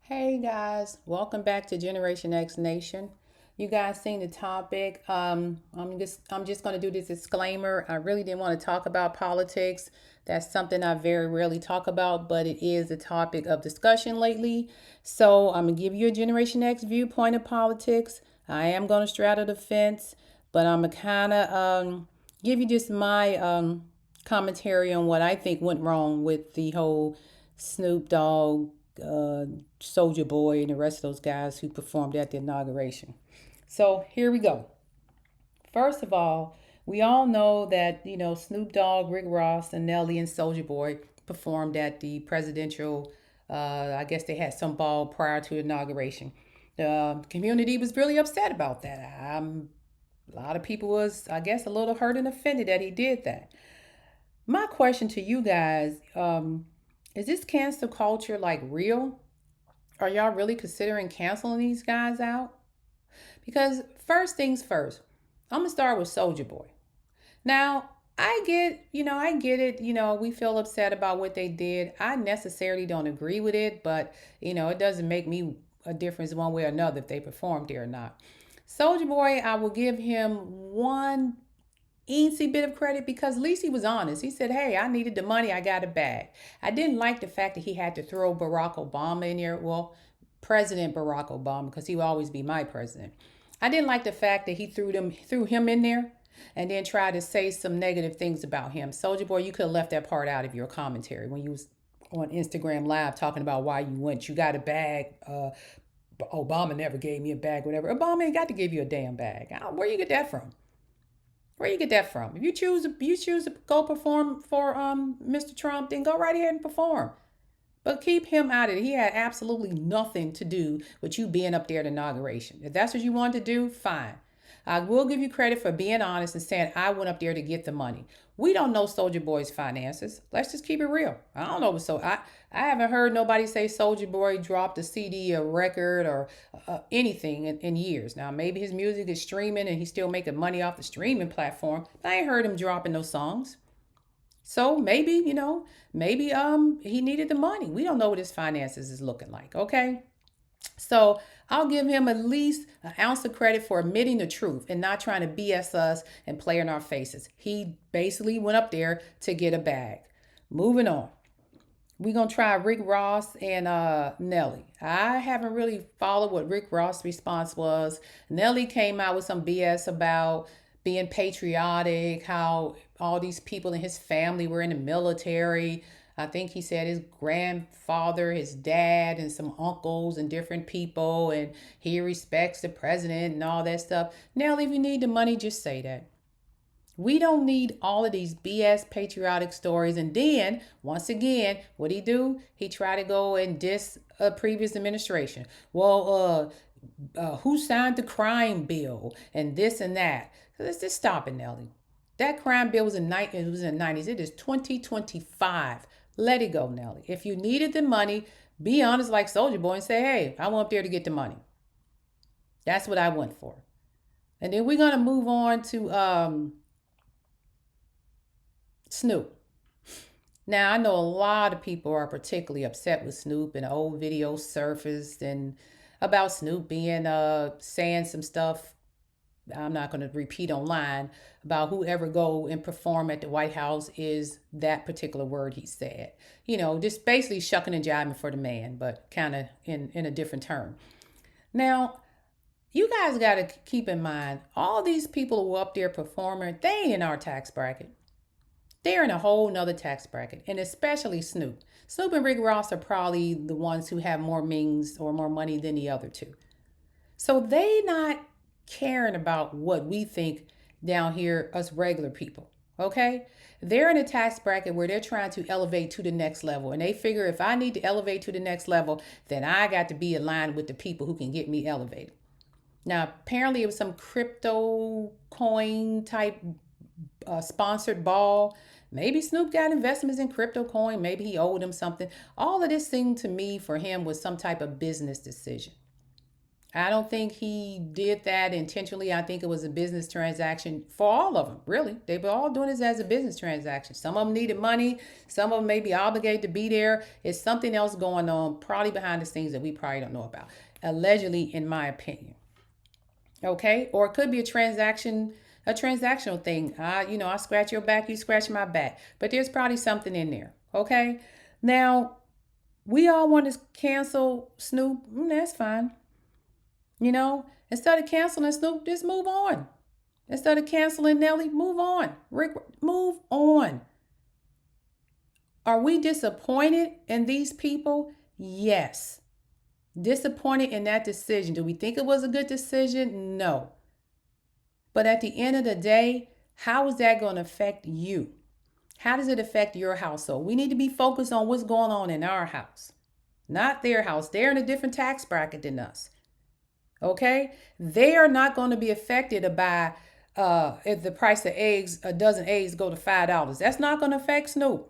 Hey guys, welcome back to Generation X Nation. You guys seen the topic. I'm just going to do this disclaimer. I really didn't want to talk about politics. That's something I very rarely talk about, but it is a topic of discussion lately. So I'm gonna give you a Generation X viewpoint of politics. I am going to straddle the fence, but I'm gonna kind of give you just my commentary on what I think went wrong with the whole Snoop Dogg, uh, Soldier Boy, and the rest of those guys who performed at the inauguration. So here we go. First of all, we all know that Snoop Dogg, Rick Ross, and Nelly and Soldier Boy performed at the presidential. I guess they had some ball prior to inauguration. The community was really upset about that. A lot of people was, I guess, a little hurt and offended that he did that. My question to you guys, is this cancel culture like real? Are y'all really considering canceling these guys out? Because first things first, I'm gonna start with Soldier Boy. Now, I get it. We feel upset about what they did. I necessarily don't agree with it, but it doesn't make me a difference one way or another if they performed there or not. Soldier Boy, I will give him one easy bit of credit because at least he was honest. He said, "Hey, I needed the money. I got it back." I didn't like the fact that he had to throw Barack Obama in there. Well, President Barack Obama, because he will always be my president. I didn't like the fact that he threw him in there and then tried to say some negative things about him. Soldier Boy, you could have left that part out of your commentary when you was on Instagram Live talking about why you went. You got a bag. Obama never gave me a bag, whatever. Obama ain't got to give you a damn bag. Where you get that from? Where you get that from? If you choose to go perform for Mr. Trump, then go right ahead and perform. But keep him out of it. He had absolutely nothing to do with you being up there at the inauguration. If that's what you wanted to do, fine. I will give you credit for being honest and saying I went up there to get the money. We don't know Soldier Boy's finances. Let's just keep it real. I don't know. I haven't heard nobody say Soldier Boy dropped a CD, a record, or anything in years. Now maybe his music is streaming and he's still making money off the streaming platform. But I ain't heard him dropping those songs. So maybe he needed the money. We don't know what his finances is looking like, okay? So I'll give him at least an ounce of credit for admitting the truth and not trying to BS us and play in our faces. He basically went up there to get a bag. Moving on. We're gonna try Rick Ross and Nelly. I haven't really followed what Rick Ross' response was. Nelly came out with some BS about being patriotic, how all these people in his family were in the military. I think he said his grandfather, his dad, and some uncles and different people, and he respects the president and all that stuff. Nelly, if you need the money, just say that. We don't need all of these BS patriotic stories. And then, once again, what he do? He try to go and diss a previous administration. Well, who signed the crime bill and this and that? Let's just stop it, Nelly. That crime bill was it was in the 90s. It is 2025. Let it go, Nelly. If you needed the money, be honest like Soldier Boy and say, "Hey, I went up there to get the money." That's what I went for. And then we're gonna move on to Snoop. Now, I know a lot of people are particularly upset with Snoop, and old videos surfaced and about Snoop being saying some stuff I'm not going to repeat online about whoever go and perform at the White House is that particular word he said. Just basically shucking and jiving for the man, but kind of in a different term. Now, you guys got to keep in mind all these people who are up there performing, they ain't in our tax bracket. They're in a whole nother tax bracket, and especially Snoop. Snoop and Rick Ross are probably the ones who have more means or more money than the other two. So they not caring about what we think down here, us regular people. Okay? They're in a tax bracket where they're trying to elevate to the next level. And they figure if I need to elevate to the next level, then I got to be aligned with the people who can get me elevated. Now, apparently, it was some crypto coin type sponsored ball. Maybe Snoop got investments in crypto coin. Maybe he owed him something. All of this seemed to me for him was some type of business decision. I don't think he did that intentionally. I think it was a business transaction for all of them, really. They were all doing this as a business transaction. Some of them needed money. Some of them may be obligated to be there. It's something else going on, probably behind the scenes that we probably don't know about. Allegedly, in my opinion. Okay? Or it could be a transactional thing. I scratch your back, you scratch my back. But there's probably something in there. Okay? Now, we all want to cancel Snoop. That's fine. Instead of canceling Snoop, just move on. Instead of canceling Nelly, move on. Rick, move on. Are we disappointed in these people? Yes. Disappointed in that decision. Do we think it was a good decision? No. But at the end of the day, how is that going to affect you? How does it affect your household? We need to be focused on what's going on in our house, not their house. They're in a different tax bracket than us. Okay? They are not going to be affected by if the price of eggs, a dozen eggs go to $5. That's not going to affect Snoop.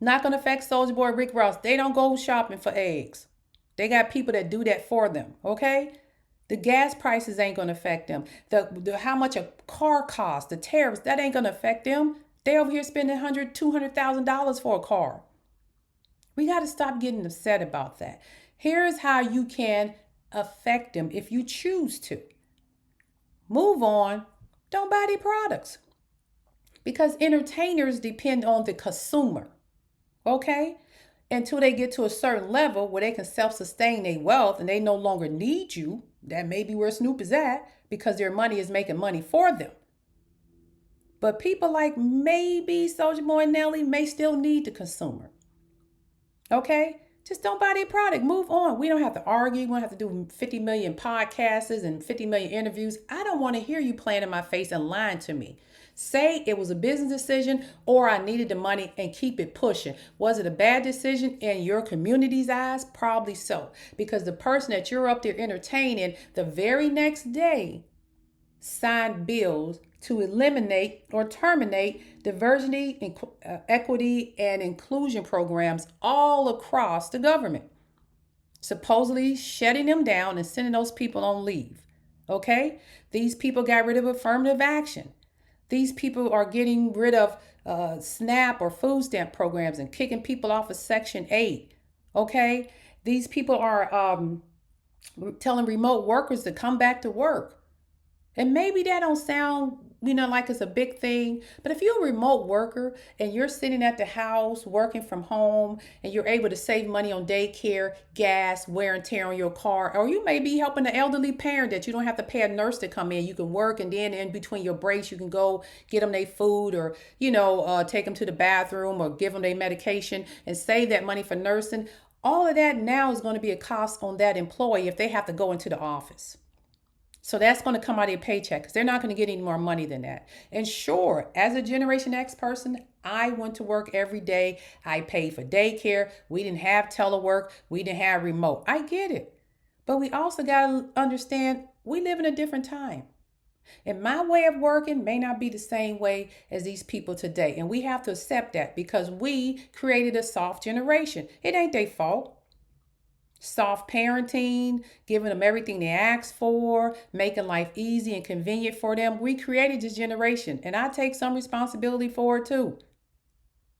Not going to affect Soldier Boy, Rick Ross. They don't go shopping for eggs. They got people that do that for them. Okay? The gas prices ain't going to affect them. The how much a car costs, the tariffs, that ain't going to affect them. They over here spending $100,000, $200,000 for a car. We got to stop getting upset about that. Here's how you can affect them if you choose to. Move on. Don't buy their products. Because entertainers depend on the consumer. Okay? Until they get to a certain level where they can self-sustain their wealth and they no longer need you. That may be where Snoop is at because their money is making money for them. But people like maybe Soulja Boy and Nelly may still need the consumer. Okay? Just don't buy their product. Move on. We don't have to argue. We don't have to do 50 million podcasts and 50 million interviews. I don't want to hear you playing in my face and lying to me. Say it was a business decision or I needed the money and keep it pushing. Was it a bad decision in your community's eyes? Probably so. Because the person that you're up there entertaining the very next day signed bills to eliminate or terminate diversity, equity, and inclusion programs all across the government, supposedly shutting them down and sending those people on leave. Okay? These people got rid of affirmative action. These people are getting rid of SNAP or food stamp programs and kicking people off of Section 8. Okay? These people are telling remote workers to come back to work. And maybe that don't sound, like it's a big thing. But if you're a remote worker and you're sitting at the house working from home and you're able to save money on daycare, gas, wear and tear on your car, or you may be helping an elderly parent that you don't have to pay a nurse to come in. You can work and then in between your breaks, you can go get them their food or, take them to the bathroom or give them their medication and save that money for nursing. All of that now is going to be a cost on that employee if they have to go into the office. So that's going to come out of your paycheck because they're not going to get any more money than that. And sure, as a Generation X person, I went to work every day. I paid for daycare. We didn't have telework. We didn't have remote. I get it. But we also got to understand we live in a different time. And my way of working may not be the same way as these people today. And we have to accept that because we created a soft generation. It ain't their fault. Soft parenting, giving them everything they ask for, making life easy and convenient for them. We created this generation, and I take some responsibility for it too.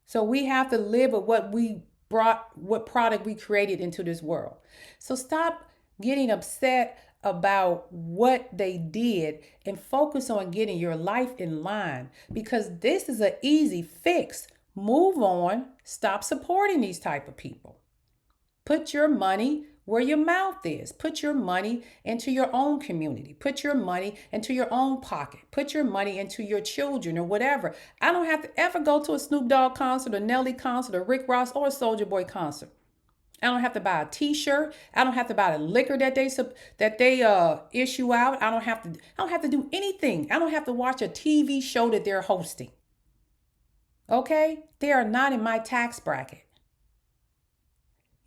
So we have to live with what we brought, what product we created into this world. So stop getting upset about what they did and focus on getting your life in line because this is an easy fix. Move on. Stop supporting these type of people. Put your money where your mouth is. Put your money into your own community. Put your money into your own pocket. Put your money into your children or whatever. I don't have to ever go to a Snoop Dogg concert, a Nelly concert, a Rick Ross, or a Soulja Boy concert. I don't have to buy a T-shirt. I don't have to buy the liquor that they issue out. I don't have to do anything. I don't have to watch a TV show that they're hosting. Okay? They are not in my tax bracket.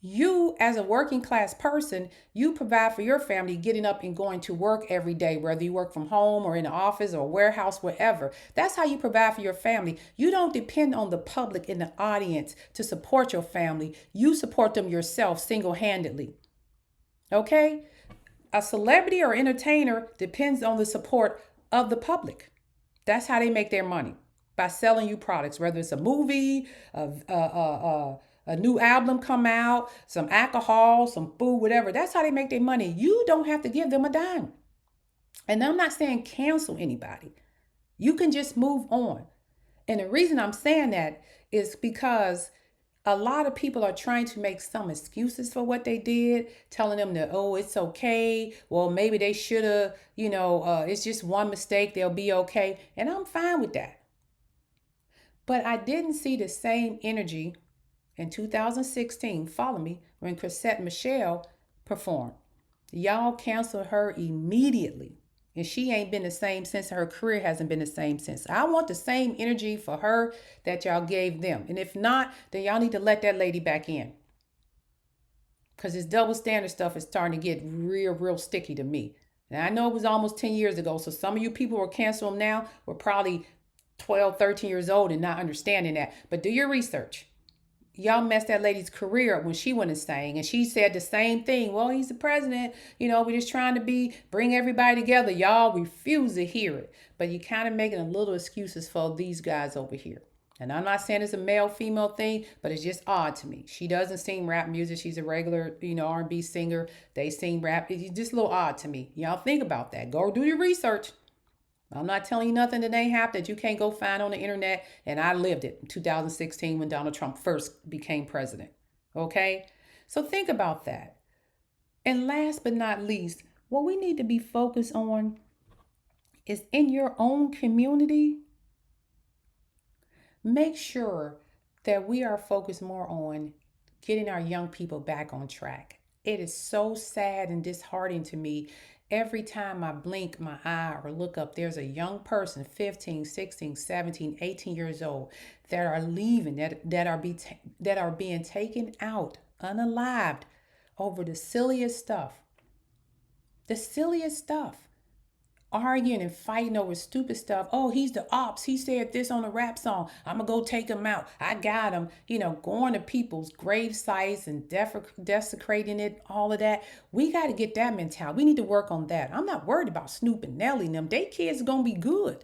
You, as a working class person, you provide for your family getting up and going to work every day, whether you work from home or in the office or a warehouse, wherever. That's how you provide for your family. You don't depend on the public in the audience to support your family. You support them yourself single-handedly. Okay? A celebrity or entertainer depends on the support of the public. That's how they make their money, by selling you products, whether it's a movie, a new album come out, some alcohol, some food, whatever. That's how they make their money. You don't have to give them a dime. And I'm not saying cancel anybody. You can just move on. And the reason I'm saying that is because a lot of people are trying to make some excuses for what they did, telling them that, oh, it's okay. Well, maybe they should have, it's just one mistake. They'll be okay. And I'm fine with that. But I didn't see the same energy in 2016, follow me, when Chrisette Michele performed. Y'all canceled her immediately. And she ain't been the same since. Her career hasn't been the same since. I want the same energy for her that y'all gave them. And if not, then y'all need to let that lady back in. Because this double standard stuff is starting to get real sticky to me. And I know it was almost 10 years ago. So some of you people who are canceling them now were probably 12, 13 years old and not understanding that. But do your research. Y'all messed that lady's career up when she went and sang, and she said the same thing. Well, he's the president, we're just trying to bring everybody together. Y'all refuse to hear it, but you kind of making a little excuses for these guys over here. And I'm not saying it's a male female thing, but it's just odd to me. She doesn't sing rap music. She's a regular R&B singer. They sing rap. It's just a little odd to me. Y'all think about that. Go do your research. I'm not telling you nothing that ain't happened that you can't go find on the internet. And I lived it in 2016 when Donald Trump first became president. Okay? So think about that. And last but not least, what we need to be focused on is in your own community, make sure that we are focused more on getting our young people back on track. It is so sad and disheartening to me. Every time I blink my eye or look up, there's a young person, 15, 16, 17, 18 years old, that are leaving, that are being taken out, unalived, over the silliest stuff. The silliest stuff. Arguing and fighting over stupid stuff. Oh, he's the ops. He said this on a rap song. I'm going to go take him out. I got him. Going to people's grave sites and desecrating it, all of that. We got to get that mentality. We need to work on that. I'm not worried about Snoop and Nelly and them. They kids are going to be good.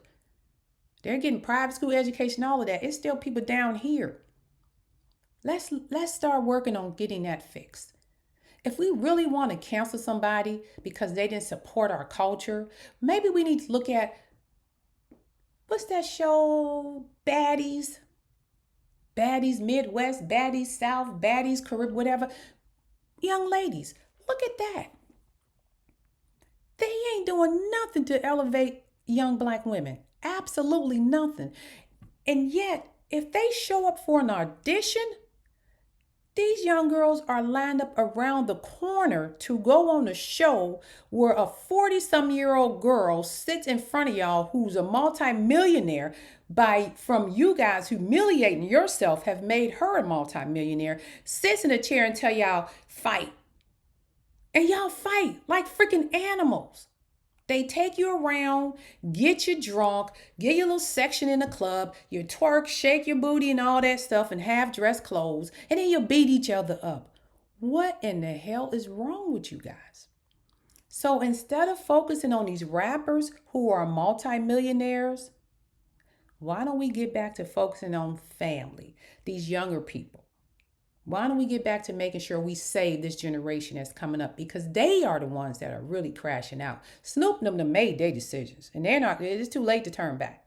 They're getting private school education, all of that. It's still people down here. Let's start working on getting that fixed. If we really want to cancel somebody because they didn't support our culture, maybe we need to look at, what's that show? Baddies Midwest, Baddies South, Baddies Caribbean, whatever. Young ladies, look at that. They ain't doing nothing to elevate young black women. Absolutely nothing. And yet, if they show up for an audition, these young girls are lined up around the corner to go on a show where a 40-some-year-old girl sits in front of y'all who's a multimillionaire from you guys humiliating yourself have made her a multimillionaire, sits in a chair and tell y'all, fight. And y'all fight like freaking animals. They take you around, get you drunk, get you a little section in the club, you twerk, shake your booty and all that stuff and have dress clothes, and then you beat each other up. What in the hell is wrong with you guys? So instead of focusing on these rappers who are multimillionaires, why don't we get back to focusing on family, these younger people? Why don't we get back to making sure we save this generation that's coming up? Because they are the ones that are really crashing out. Snoop and them made their decisions. And it's too late to turn back.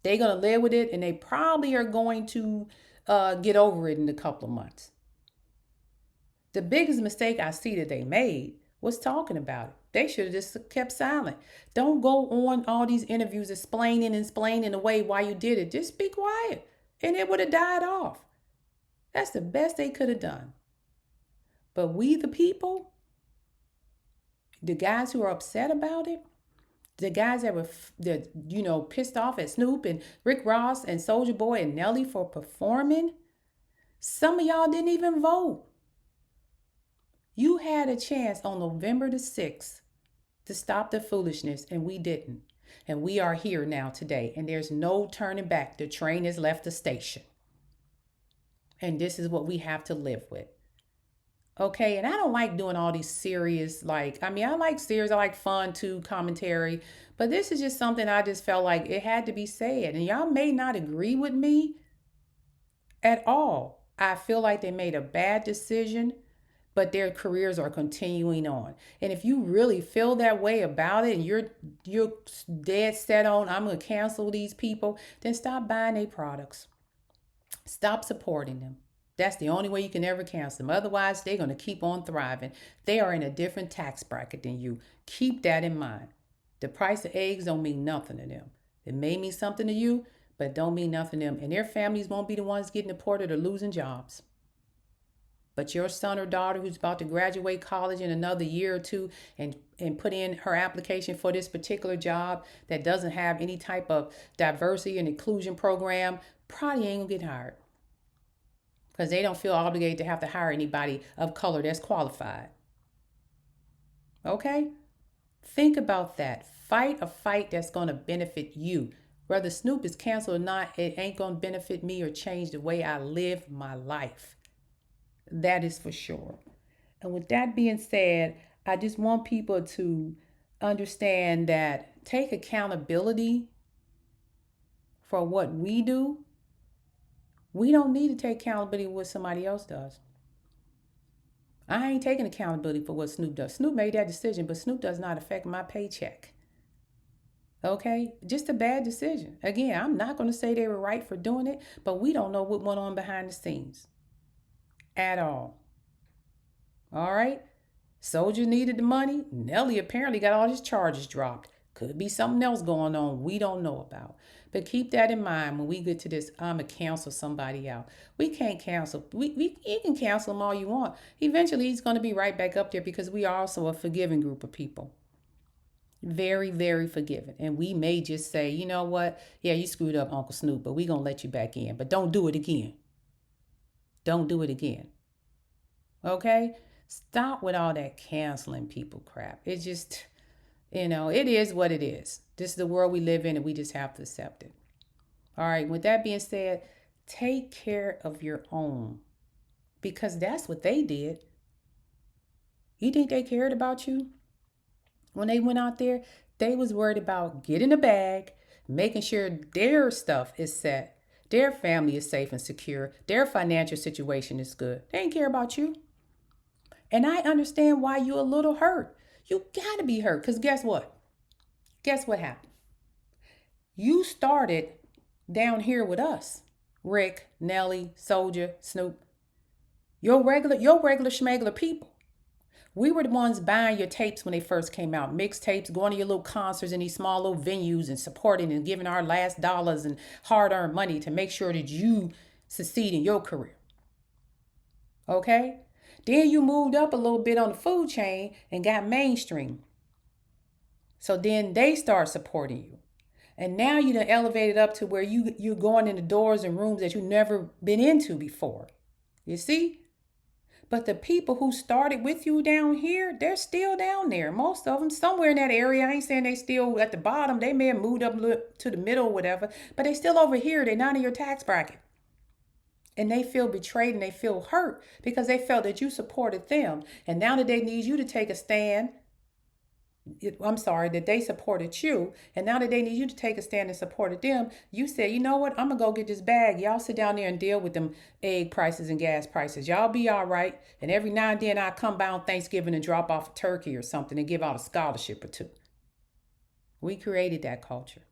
They're going to live with it. And they probably are going to get over it in a couple of months. The biggest mistake I see that they made was talking about it. They should have just kept silent. Don't go on all these interviews explaining away why you did it. Just be quiet. And it would have died off. That's the best they could have done. But we, the people, the guys who are upset about it, the guys that were, pissed off at Snoop and Rick Ross and Soulja Boy and Nelly for performing, some of y'all didn't even vote. You had a chance on November the 6th to stop the foolishness, and we didn't. And we are here now today, and there's no turning back. The train has left the station. And this is what we have to live with. Okay, and I don't like doing all these serious, like, I mean, I like serious, I like fun too, commentary, but this is just something I just felt like it had to be said. And y'all may not agree with me at all. I feel like they made a bad decision, but their careers are continuing on. And if you really feel that way about it and you're dead set on I'm gonna cancel these people, then stop buying their products. Stop supporting them. That's the only way you can ever cancel them. Otherwise, they're going to keep on thriving. They are in a different tax bracket than you. Keep that in mind. The price of eggs don't mean nothing to them. It may mean something to you, but it don't mean nothing to them. And their families won't be the ones getting deported or losing jobs. But your son or daughter who's about to graduate college in another year or two and put in her application for this particular job that doesn't have any type of diversity and inclusion program, probably ain't gonna get hired because they don't feel obligated to have to hire anybody of color that's qualified. Okay? Think about that. Fight a fight that's going to benefit you. Whether Snoop is canceled or not, it ain't going to benefit me or change the way I live my life. That is for sure. And with that being said, I just want people to understand that take accountability for what we do. We don't need to take accountability for what somebody else does. I ain't taking accountability for what Snoop does. Snoop made that decision, but Snoop does not affect my paycheck. Okay? Just a bad decision. Again, I'm not going to say they were right for doing it, but we don't know what went on behind the scenes at all. All right? Soldier needed the money. Nelly apparently got all his charges dropped. Could be something else going on we don't know about. But keep that in mind when we get to this, I'm going to cancel somebody out. We can't cancel. You can cancel him all you want. Eventually, he's going to be right back up there because we are also a forgiving group of people. Very, very forgiving. And we may just say, you know what? Yeah, you screwed up, Uncle Snoop, but we're going to let you back in. But don't do it again. Don't do it again. Okay? Stop with all that canceling people crap. It's just, it is what it is. This is the world we live in, and we just have to accept it. All right, with that being said, take care of your own because that's what they did. You think they cared about you when they went out there? They was worried about getting a bag, making sure their stuff is set, their family is safe and secure, their financial situation is good. They didn't care about you. And I understand why you're a little hurt. You gotta be hurt because guess what? Guess what happened? You started down here with us. Rick, Nelly, Soldier, Snoop. Your regular schmegler people. We were the ones buying your tapes when they first came out, mixtapes, going to your little concerts in these small little venues and supporting and giving our last dollars and hard-earned money to make sure that you succeed in your career. Okay? Then you moved up a little bit on the food chain and got mainstream. So then they start supporting you. And now you done elevated up to where you're going into doors and rooms that you've never been into before. You see? But the people who started with you down here, they're still down there. Most of them somewhere in that area. I ain't saying they still at the bottom. They may have moved up to the middle or whatever, but they still over here. They're not in your tax bracket. And they feel betrayed and they feel hurt because they felt that you supported them. And now that they need you to take a stand, that they supported you. And now that they need you to take a stand and supported them, you said, you know what? I'm going to go get this bag. Y'all sit down there and deal with them egg prices and gas prices. Y'all be all right. And every now and then I come by on Thanksgiving and drop off a turkey or something and give out a scholarship or two. We created that culture.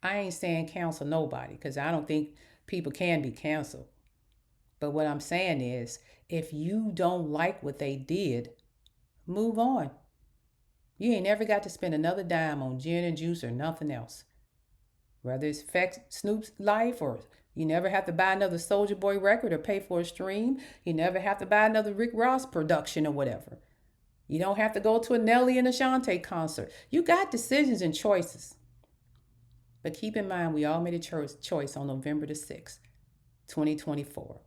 I ain't saying cancel nobody because I don't think people can be canceled. But what I'm saying is, if you don't like what they did, move on. You ain't never got to spend another dime on gin and juice or nothing else. Whether it's affect Snoop's life or you never have to buy another Soulja Boy record or pay for a stream. You never have to buy another Rick Ross production or whatever. You don't have to go to a Nelly and Ashanti concert. You got decisions and choices. But keep in mind, we all made a choice on November the 6th, 2024.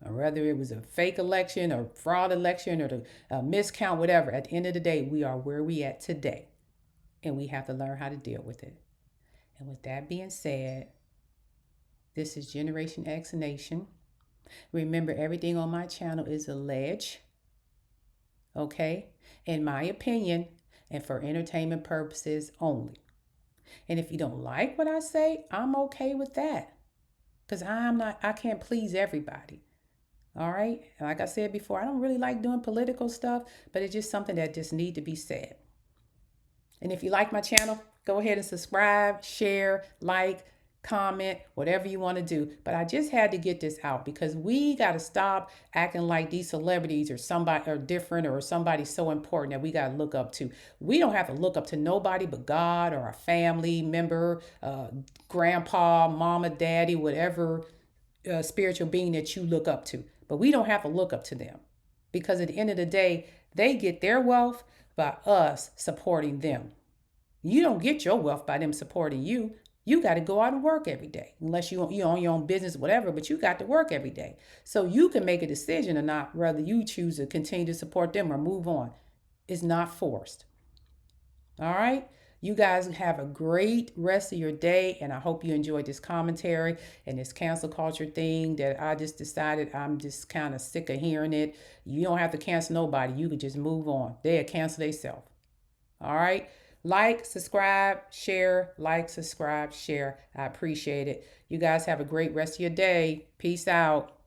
Or whether it was a fake election or fraud election or the miscount, whatever, at the end of the day, we are where we at today. And we have to learn how to deal with it. And with that being said, this is Generation X Nation. Remember, everything on my channel is alleged, okay? In my opinion, and for entertainment purposes only. And if you don't like what I say, I'm okay with that. Because I can't please everybody. All right. Like I said before, I don't really like doing political stuff, but it's just something that just need to be said. And if you like my channel, go ahead and subscribe, share, like, comment, whatever you want to do. But I just had to get this out because we got to stop acting like these celebrities or somebody are different or somebody so important that we got to look up to. We don't have to look up to nobody but God or a family member, grandpa, mama, daddy, whatever spiritual being that you look up to. But we don't have to look up to them because at the end of the day, they get their wealth by us supporting them. You don't get your wealth by them supporting you. You got to go out and work every day, unless you own your own business, whatever. But you got to work every day, so you can make a decision or not, whether you choose to continue to support them or move on. It's not forced. All right. You guys have a great rest of your day, and I hope you enjoyed this commentary and this cancel culture thing that I just decided I'm just kind of sick of hearing it. You don't have to cancel nobody. You can just move on. They'll cancel themselves. All right. Like, subscribe, share, like, subscribe, share. I appreciate it. You guys have a great rest of your day. Peace out.